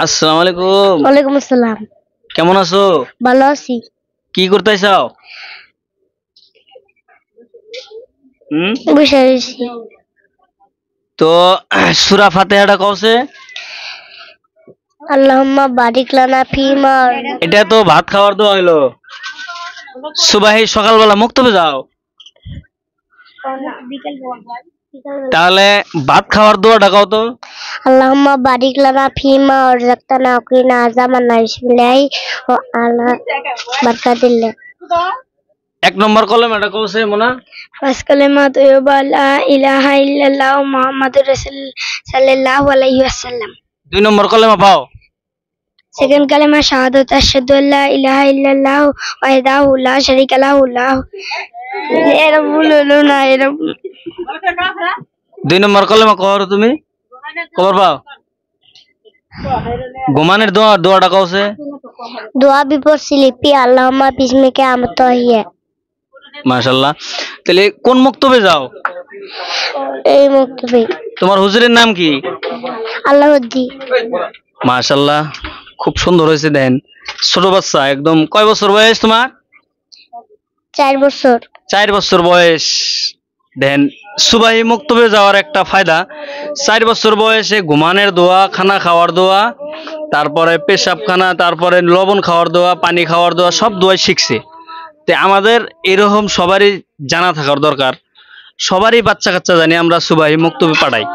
আসসালামু আলাইকুম। ওয়ালাইকুম আসসালাম। কেমন আছো? ভালো আছি। কি করতেছাও? হুম। বসে আছি। তো সূরা ফাতিহাটা কওছে? আল্লাহুম্মা বারিক লানা ফিমা। এটা তো ভাত খাওয়ার দোয়া হইলো। সুবাহি সকালবেলা মুক্তবে যাও। তাহলে ভাত খাওয়ার দোয়াটা কও তো। আল্লাহুম্মা বারিক লানা ফিমা ওয়ারযাকতানা ওয়াকিনা আযাবান নার। বিসমিল্লাহি ওয়া আলা বারাকাতিল্লাহ। এক নম্বর কলমাটা কওছে মোনা? ফার্স্ট কালেমা তাইয়্যিবা লা ইলাহা ইল্লাল্লাহ মুহাম্মাদুর রাসূল সাল্লাল্লাহু আলাইহি ওয়াসাল্লাম। দুই নম্বর কলেমা পাও? সেকেন্ড কালেমা শাহাদাত আশহাদু আল্লা ইলাহা ইল্লাল্লাহ ওয়াহদাহু লা শারীকা লাহু এরা বললো না এরা। দুই নম্বর কলেমা কও তুমি? খবর পাও? ঘুমানের দোয়াটা কওছে? দোয়া বিপর স্লিপি আল্লাহুম্মা বিসমিকা আমতাহিয়া। মাশাআল্লাহ। তাহলে কোন মক্তবে যাও? এই মক্তবে। তোমার হুজুরের নাম কি? আল্লাহউদ্দি। মাশাআল্লাহ, খুব সুন্দর হয়েছে। দেন ছোট বাচ্চা একদম। কয় বছর বয়স তোমার? 4 বছর। 4 বছর বয়স। দেন সুবাহি মুক্তবে যাওয়ার একটা ফায়দা, 4 বছর বয়সে ঘুমানের দোয়া, খানা খাওয়ার দোয়া, তারপরে পেশাবখানা, তারপরে লবণ খাওয়ার দোয়া, পানি খাওয়ার দোয়া, সব দোয়াই শিখছে। তে আমাদের এরকম সবারই জানা থাকার দরকার। সবারই বাচ্চা কাচ্চা জানি আমরা সুবাহি মুক্তবে পাঠাই।